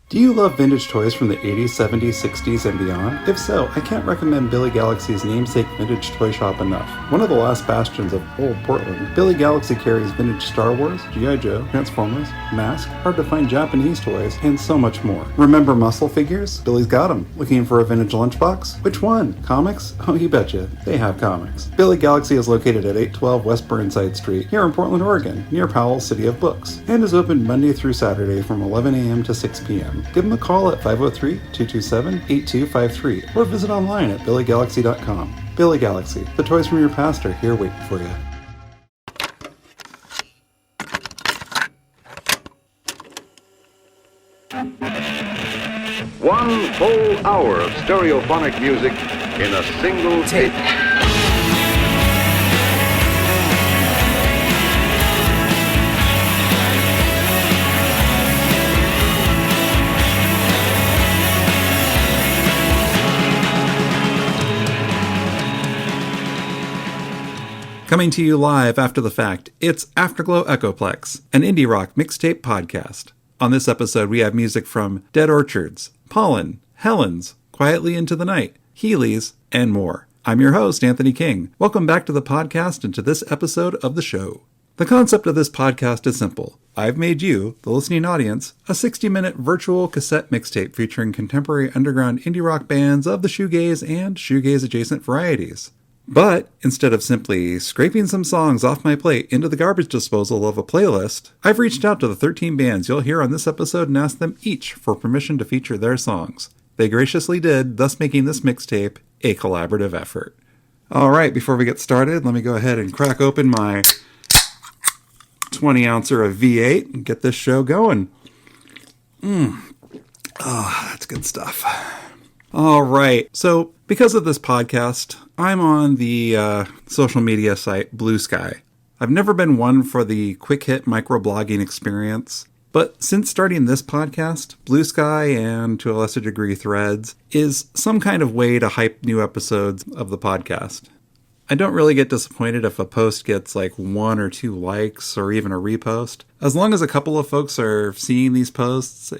Do you love vintage toys from the 80s, 70s, 60s, and beyond? If so, I can't recommend Billy Galaxy's namesake vintage toy shop enough. One of the last bastions of old Portland, Billy Galaxy carries vintage Star Wars, G.I. Joe, Transformers, Mask, hard-to-find Japanese toys, and so much more. Remember muscle figures? Billy's got them. Looking for a vintage lunchbox? Which one? Comics? Oh, you betcha. They have comics. Billy Galaxy is located at 812 West Burnside Street, here in Portland, Oregon, near Powell City of Books, and is open Monday through Saturday from 11 a.m. to 6 p.m. Give them a call at 503-227-8253 or visit online at billygalaxy.com. Billy Galaxy, the toys from your past are here waiting for you. One full hour of stereophonic music in a single tape. Coming to you live after the fact, it's Afterglow Echoplex, an indie rock mixtape podcast. On this episode, we have music from Dead Orchards, Pollen, Helens, Quietly Into the Night, Healy's, and more. I'm your host, Anthony King. Welcome back to the podcast and to this episode of the show. The concept of this podcast is simple. I've made you, the listening audience, a 60-minute virtual cassette mixtape featuring contemporary underground indie rock bands of the shoegaze and shoegaze-adjacent varieties. But instead of simply scraping some songs off my plate into the garbage disposal of a playlist, I've reached out to the 13 bands you'll hear on this episode and asked them each for permission to feature their songs. They graciously did, thus making this mixtape a collaborative effort. Alright, before we get started, let me go ahead and crack open my 20-ouncer of V8 and get this show going. Oh, that's good stuff. Alright, so because of this podcast, I'm on the social media site Blue Sky. I've never been one for the quick hit microblogging experience, but since starting this podcast, Blue Sky and to a lesser degree Threads is some kind of way to hype new episodes of the podcast. I don't really get disappointed if a post gets like 1 or 2 likes or even a repost. As long as a couple of folks are seeing these posts,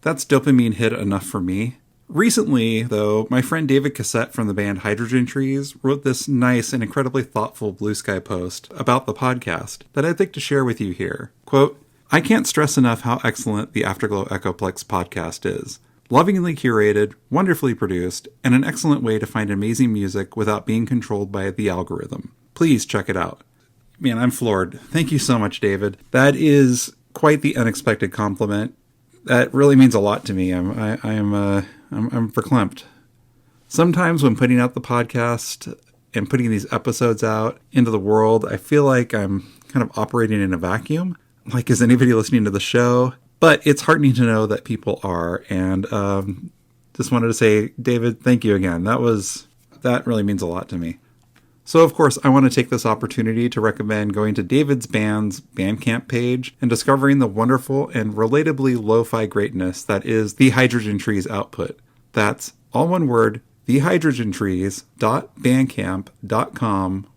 that's dopamine hit enough for me. Recently, though, my friend David Cassette from the band Hydrogen Trees wrote this nice and incredibly thoughtful Blue Sky post about the podcast that I'd like to share with you here. Quote, I can't stress enough how excellent the Afterglow Echoplex podcast is. Lovingly curated, wonderfully produced, and an excellent way to find amazing music without being controlled by the algorithm. Please check it out. Man, I'm floored. Thank you so much, David. That is quite the unexpected compliment. That really means a lot to me. I'm verklempt. Sometimes when putting out the podcast and putting these episodes out into the world, I feel like I'm kind of operating in a vacuum. Like, is anybody listening to the show? But it's heartening to know that people are. And just wanted to say, David, thank you again. That really means a lot to me. So, of course, I want to take this opportunity to recommend going to David's band's BandCamp page and discovering the wonderful and relatably lo-fi greatness that is the Hydrogen Trees output. That's all one word, thehydrogentrees.bandcamp.com/.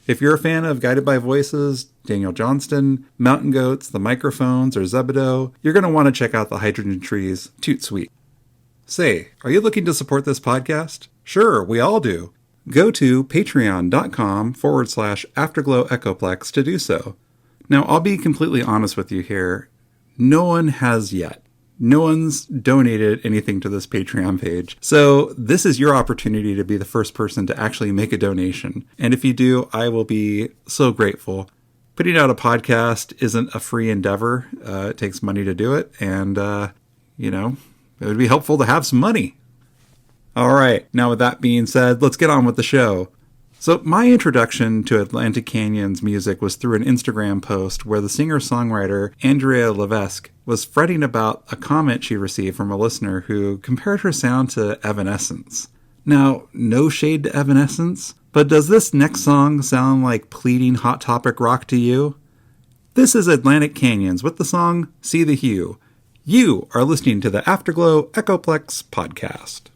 If you're a fan of Guided by Voices, Daniel Johnston, Mountain Goats, The Microphones, or Zebedeau, you're going to want to check out the Hydrogen Trees Toot Suite. Say, are you looking to support this podcast? Sure, we all do. Go to patreon.com/Afterglow Echoplex to do so. Now, I'll be completely honest with you here. No one has yet. No one's donated anything to this Patreon page. So this is your opportunity to be the first person to actually make a donation. And if you do, I will be so grateful. Putting out a podcast isn't a free endeavor. It takes money to do it. And, it would be helpful to have some money. All right, now with that being said, let's get on with the show. So my introduction to Atlantic Canyon's music was through an Instagram post where the singer-songwriter Andrea Levesque was fretting about a comment she received from a listener who compared her sound to Evanescence. Now, no shade to Evanescence, but does this next song sound like pleading Hot Topic rock to you? This is Atlantic Canyons with the song See the Hue. You are listening to the Afterglow Echoplex podcast.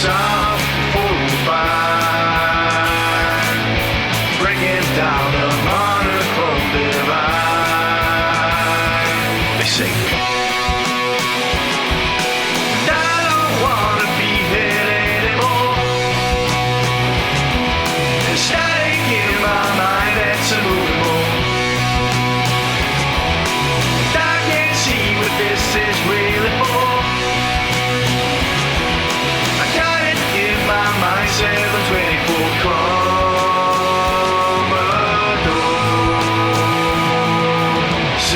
soft pull by, breaking down the monochrome divide. They say, I don't wanna be here anymore. There's static in my mind that's a moving more. I can't see what this is really for. I got it in my mind, 724 Commodore 64.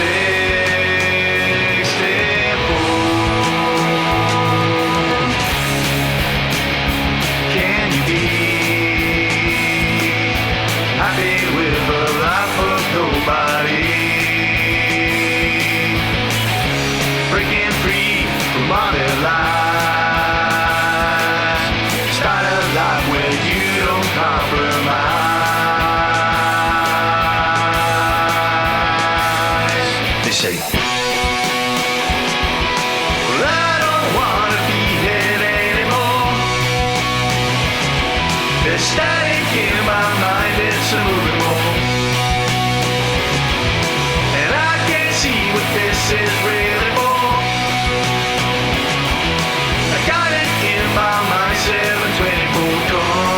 Can you be happy with a life of nobody? Breaking free from modern lies. Start a life where you don't compromise. They say, well, I don't wanna be here anymore. There's static in my mind, it's a moving more. And I can't see what this is really for. I got it in my mind, 724 Commodore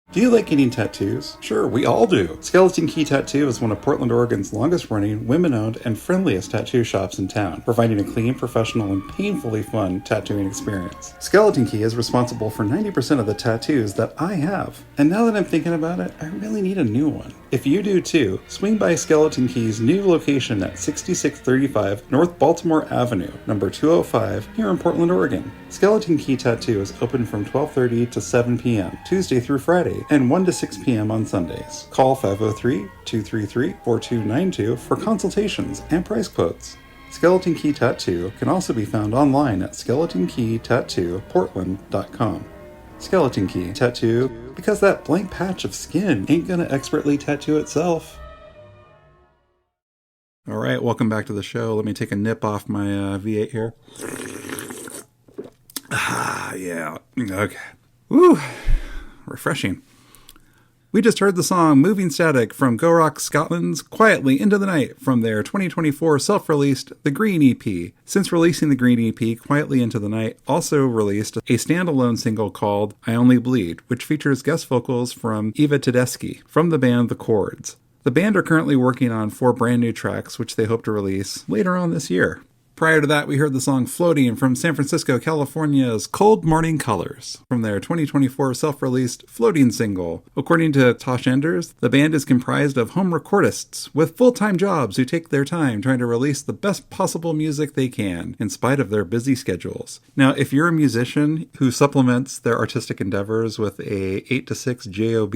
'" Do you like getting tattoos? Sure, we all do. Skeleton Key Tattoo is one of Portland, Oregon's longest-running, women-owned, and friendliest tattoo shops in town, providing a clean, professional, and painfully fun tattooing experience. Skeleton Key is responsible for 90% of the tattoos that I have. And now that I'm thinking about it, I really need a new one. If you do too, swing by Skeleton Key's new location at 6635 North Baltimore Avenue, number 205, here in Portland, Oregon. Skeleton Key Tattoo is open from 12:30 to 7 p.m., Tuesday through Friday, and 1 to 6 p.m. on Sundays. Call 503-233-4292 for consultations and price quotes. Skeleton Key Tattoo can also be found online at skeletonkeytattooportland.com. Skeleton Key Tattoo, because that blank patch of skin ain't gonna expertly tattoo itself. All right, welcome back to the show. Let me take a nip off my V8 here. Yeah. Okay. Woo. Refreshing. We just heard the song Moving Static from Go Rock Scotland's Quietly Into the Night from their 2024 self-released The Green EP. Since releasing the Green EP, Quietly Into the Night also released a standalone single called I Only Bleed, which features guest vocals from Eva Tedeschi from the band The Chords. The band are currently working on 4 brand new tracks, which they hope to release later on this year. Prior to that, we heard the song Floating from San Francisco, California's Cold Morning Colors from their 2024 self-released Floating single. According to Tosh Enders, the band is comprised of home recordists with full-time jobs who take their time trying to release the best possible music they can, in spite of their busy schedules. Now, if you're a musician who supplements their artistic endeavors with a 8 to 6 job,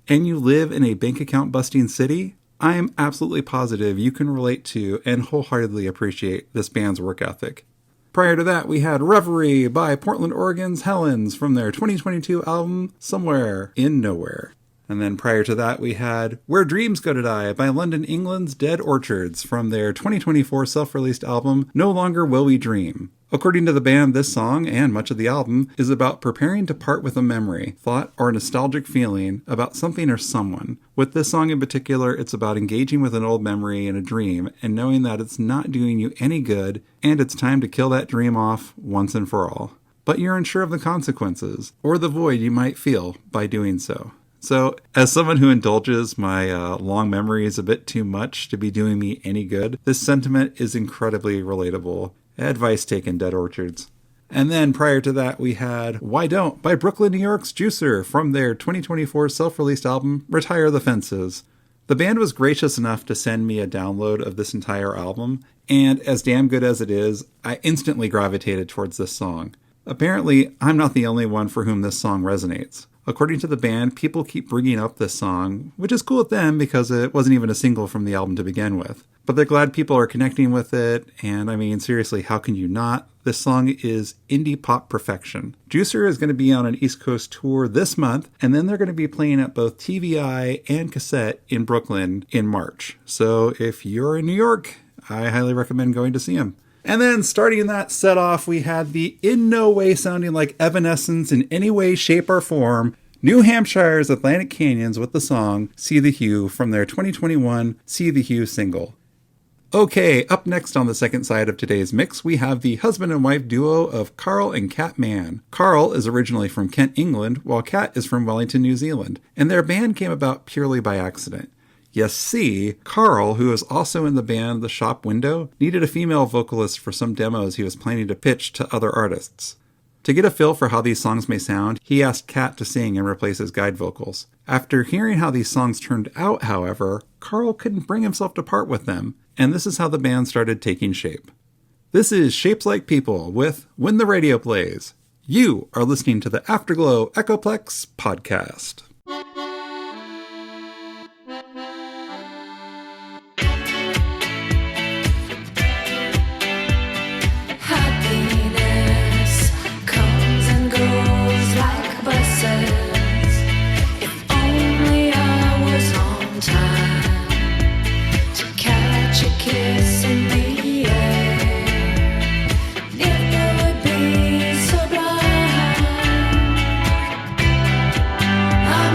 and you live in a bank account busting city, I am absolutely positive you can relate to and wholeheartedly appreciate this band's work ethic. Prior to that, we had Reverie by Portland, Oregon's Helens from their 2022 album Somewhere in Nowhere. And then prior to that, we had Where Dreams Go to Die by London, England's Dead Orchards from their 2024 self-released album No Longer Will We Dream. According to the band, this song, and much of the album, is about preparing to part with a memory, thought, or nostalgic feeling about something or someone. With this song in particular, it's about engaging with an old memory and a dream, and knowing that it's not doing you any good, and it's time to kill that dream off once and for all. But you're unsure of the consequences, or the void you might feel by doing so. So, as someone who indulges my long memories a bit too much to be doing me any good, this sentiment is incredibly relatable. Advice taken, Dead Orchards. And then prior to that, we had Why Don't by Brooklyn, New York's Juicer from their 2024 self-released album Retire the Fences. The band was gracious enough to send me a download of this entire album, and as damn good as it is, I instantly gravitated towards this song. Apparently, I'm not the only one for whom this song resonates. According to the band, people keep bringing up this song, which is cool with them because it wasn't even a single from the album to begin with. But they're glad people are connecting with it, and I mean, seriously, how can you not? This song is indie pop perfection. Juicer is going to be on an East Coast tour this month, and then they're going to be playing at both TVI and Cassette in Brooklyn in March. So if you're in New York, I highly recommend going to see them. And then starting that set off, we had the in no way sounding like Evanescence in any way, shape, or form, New Hampshire's Atlantic Canyons with the song See the Hue from their 2021 See the Hue single. Okay, up next on the second side of today's mix, we have the husband and wife duo of Carl and Kat Mann. Carl is originally from Kent, England, while Kat is from Wellington, New Zealand, and their band came about purely by accident. Yes, see, Carl, who is also in the band The Shop Window, needed a female vocalist for some demos he was planning to pitch to other artists. To get a feel for how these songs may sound, he asked Kat to sing and replace his guide vocals. After hearing how these songs turned out, however, Carl couldn't bring himself to part with them, and this is how the band started taking shape. This is Shapes Like People with When the Radio Plays. You are listening to the Afterglow Echoplex podcast. I'm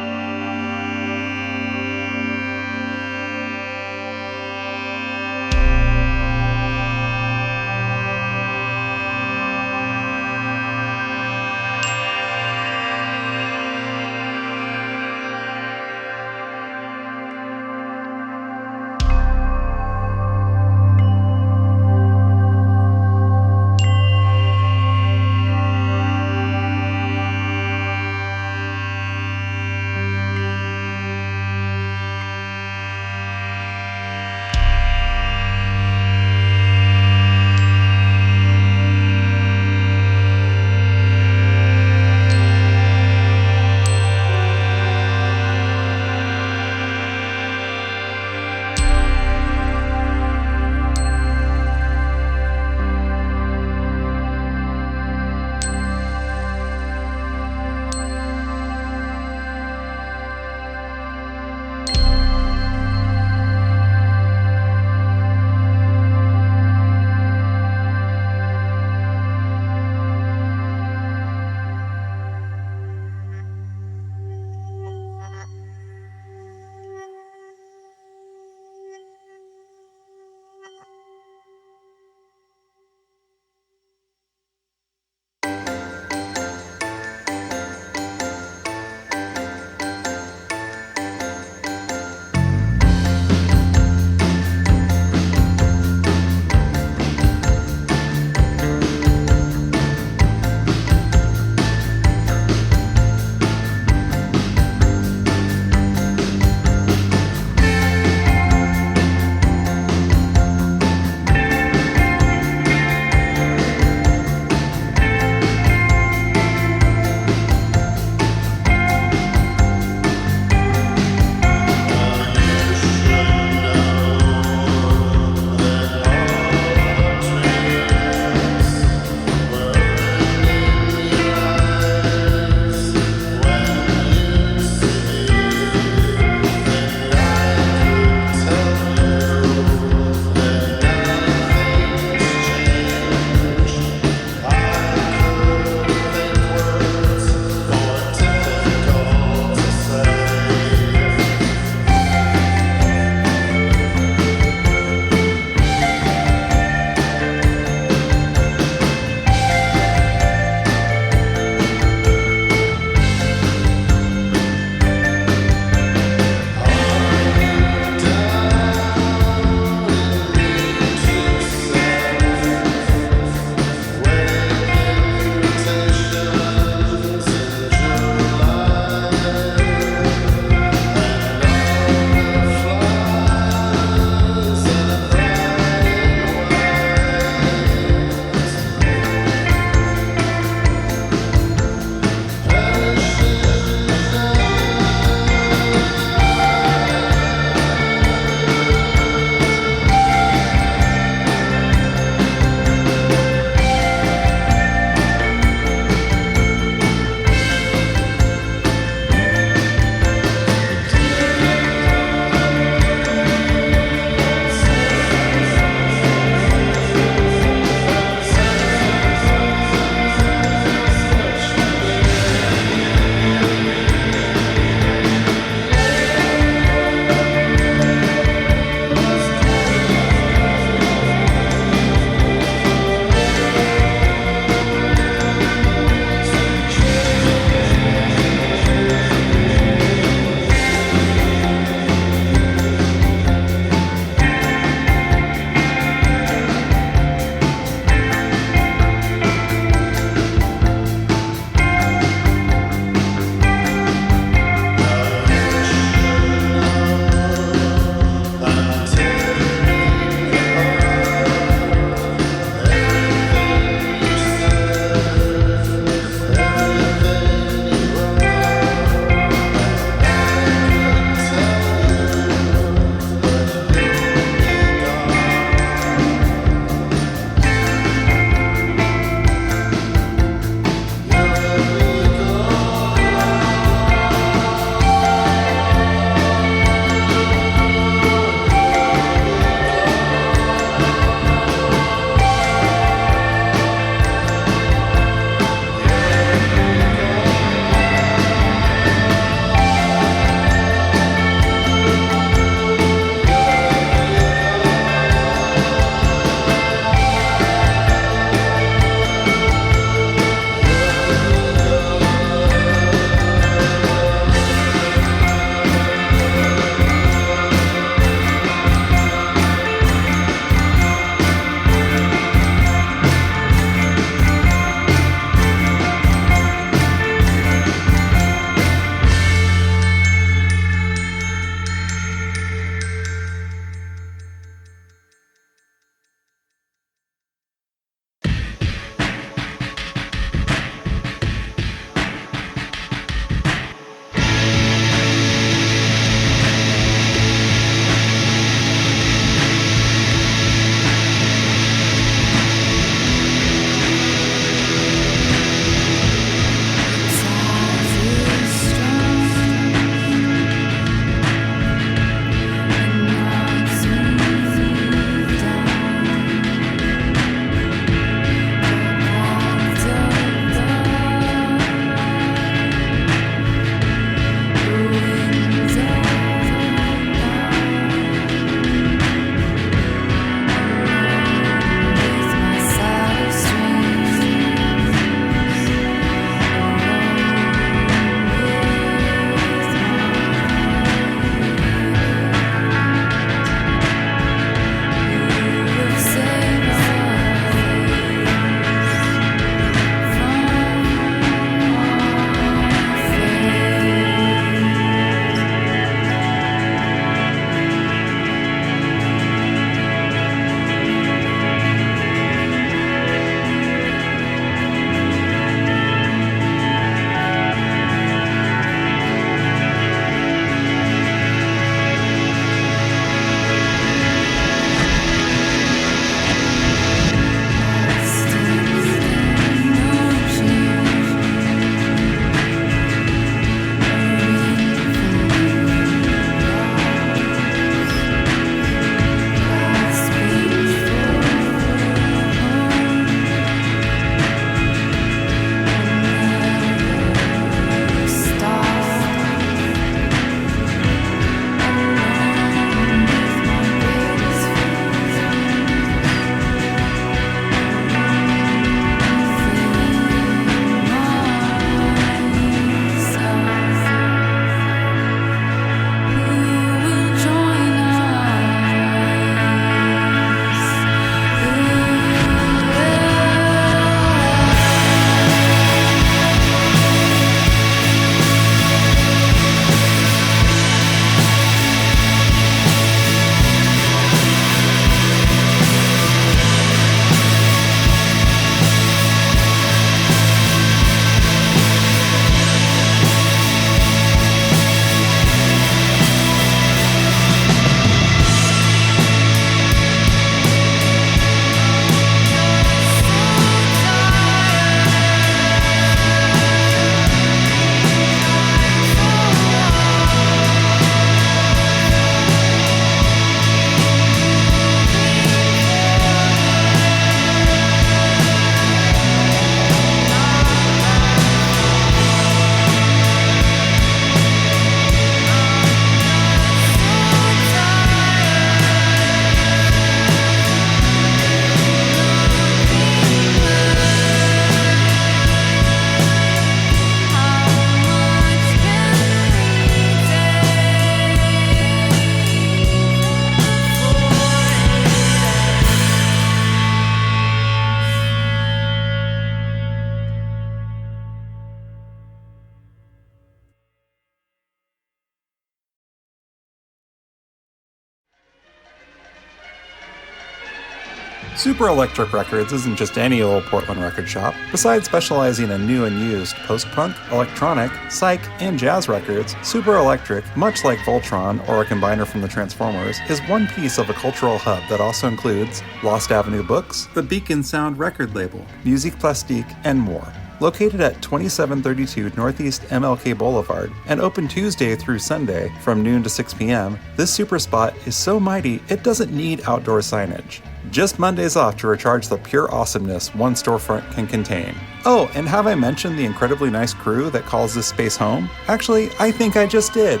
Super Electric Records isn't just any old Portland record shop. Besides specializing in new and used post-punk, electronic, psych, and jazz records, Super Electric, much like Voltron or a combiner from the Transformers, is one piece of a cultural hub that also includes Lost Avenue Books, the Beacon Sound record label, Musique Plastique, and more. Located at 2732 Northeast MLK Boulevard and open Tuesday through Sunday from noon to 6 p.m., this super spot is so mighty it doesn't need outdoor signage. Just Mondays off to recharge the pure awesomeness one storefront can contain. Oh, and have I mentioned the incredibly nice crew that calls this space home? Actually, I think I just did.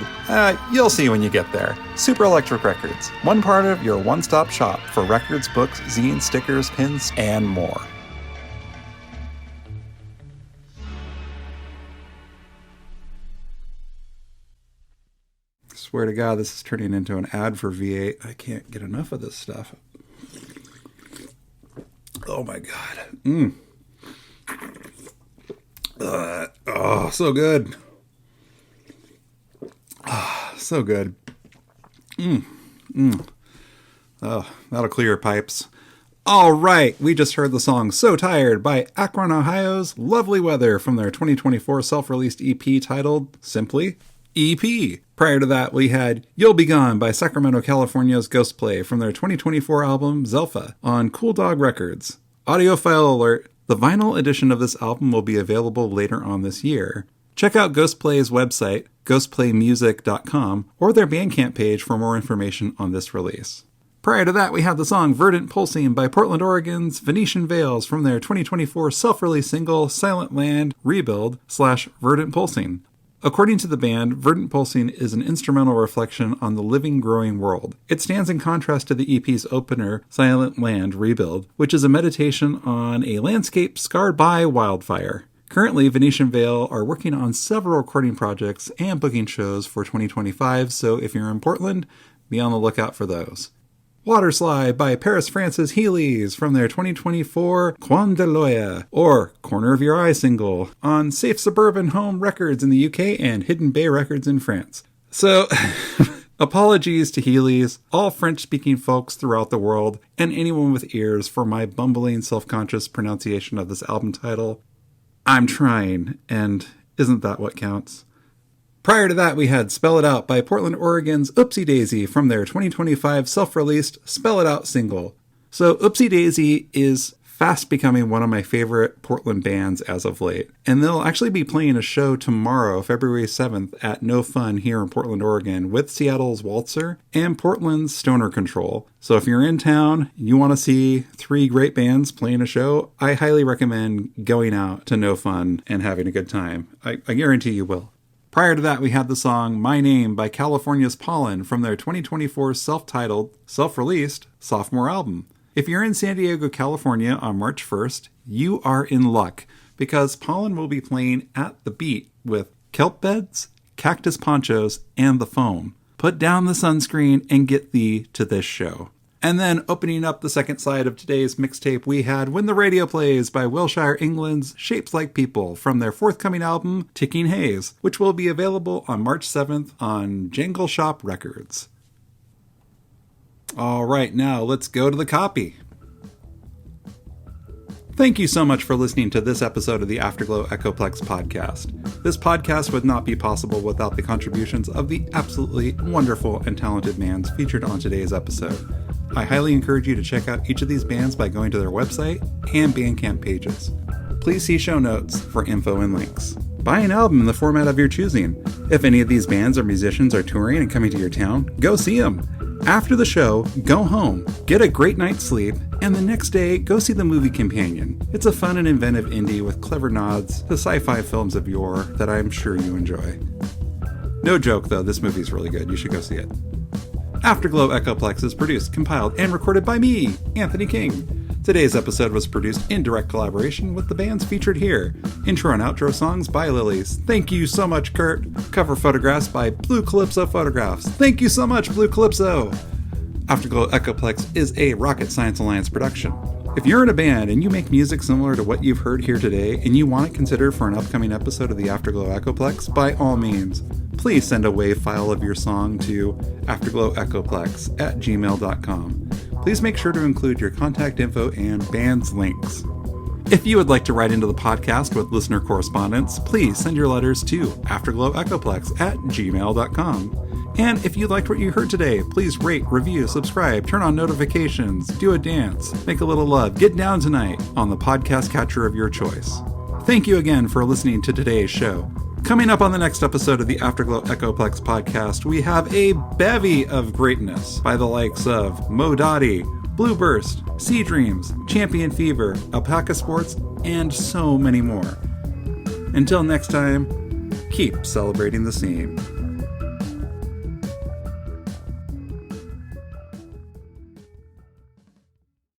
You'll see when you get there. Super Electric Records, one part of your one-stop shop for records, books, zines, stickers, pins, and more. Swear to God, this is turning into an ad for V8. I can't get enough of this stuff. Oh my God. So good. So good. Oh, that'll clear your pipes. All right, we just heard the song So Tired by Akron, Ohio's Lovely Weather from their 2024 self-released EP titled simply EP. Prior to that, we had You'll Be Gone by Sacramento, California's Ghostplay from their 2024 album Zelfa on Cool Dog Records. Audiophile alert, the vinyl edition of this album will be available later on this year. Check out Ghostplay's website, ghostplaymusic.com, or their BandCamp page for more information on this release. Prior to that, we had the song Verdant Pulsing by Portland, Oregon's Venetian Veils from their 2024 self-released single Silent Land Rebuild / Verdant Pulsing. According to the band, Verdant Pulsing is an instrumental reflection on the living, growing world. It stands in contrast to the EP's opener, Silent Land Rebuild, which is a meditation on a landscape scarred by wildfire. Currently, Venetian Veil are working on several recording projects and booking shows for 2025, so if you're in Portland, be on the lookout for those. Water Slide by Paris Francis Healy's from their 2024 Coin de l'Oeil, or Corner of Your Eye single, on Safe Suburban Home Records in the UK and Hidden Bay Records in France. So, apologies to Healy's, all French-speaking folks throughout the world, and anyone with ears for my bumbling, self-conscious pronunciation of this album title. I'm trying, and isn't that what counts? Prior to that, we had Spell It Out by Portland, Oregon's Oopsie Daisy from their 2025 self-released Spell It Out single. So Oopsie Daisy is fast becoming one of my favorite Portland bands as of late. And they'll actually be playing a show tomorrow, February 7th, at No Fun here in Portland, Oregon, with Seattle's Waltzer and Portland's Stoner Control. So if you're in town, you want to see three great bands playing a show, I highly recommend going out to No Fun and having a good time. I guarantee you will. Prior to that, we had the song My Name by California's Pollen from their 2024 self-titled, self-released sophomore album. If you're in San Diego, California on March 1st, you are in luck, because Pollen will be playing at The Beat with kelp beds, cactus ponchos, and the foam. Put down the sunscreen and get thee to this show. And then opening up the second side of today's mixtape, we had When the Radio Plays by Wilshire, England's Shapes Like People from their forthcoming album, Ticking Haze, which will be available on March 7th on Jangle Shop Records. All right, now let's go to the copy. Thank you so much for listening to this episode of the Afterglow Echoplex podcast. This podcast would not be possible without the contributions of the absolutely wonderful and talented bands featured on today's episode. I highly encourage you to check out each of these bands by going to their website and BandCamp pages. Please see show notes for info and links. Buy an album in the format of your choosing. If any of these bands or musicians are touring and coming to your town, go see them. After the show, go home, get a great night's sleep, and the next day, go see The Movie Companion. It's a fun and inventive indie with clever nods to sci-fi films of yore that I'm sure you enjoy. No joke though, this movie's really good. You should go see it. Afterglow Echoplex is produced, compiled, and recorded by me, Anthony King. Today's episode was produced in direct collaboration with the bands featured here. Intro and outro songs by Lilies. Thank you so much, Kurt. Cover photographs by Blue Calypso Photographs. Thank you so much, Blue Calypso. Afterglow Echoplex is a Rocket Science Alliance production. If you're in a band and you make music similar to what you've heard here today and you want it considered for an upcoming episode of the Afterglow Echoplex, by all means, please send a WAV file of your song to afterglowechoplex@gmail.com. please make sure to include your contact info and band's links. If you would like to write into the podcast with listener correspondence, please send your letters to afterglowechoplex@gmail.com. And if you liked what you heard today, please rate, review, subscribe, turn on notifications, do a dance, make a little love, get down tonight on the podcast catcher of your choice. Thank you again for listening to today's show. Coming up on the next episode of the Afterglow Echoplex podcast, we have a bevy of greatness by the likes of Mo Dottie, Blueburst, Sea Dreams, Champion Fever, Alpaca Sports, and so many more. Until next time, keep celebrating the scene.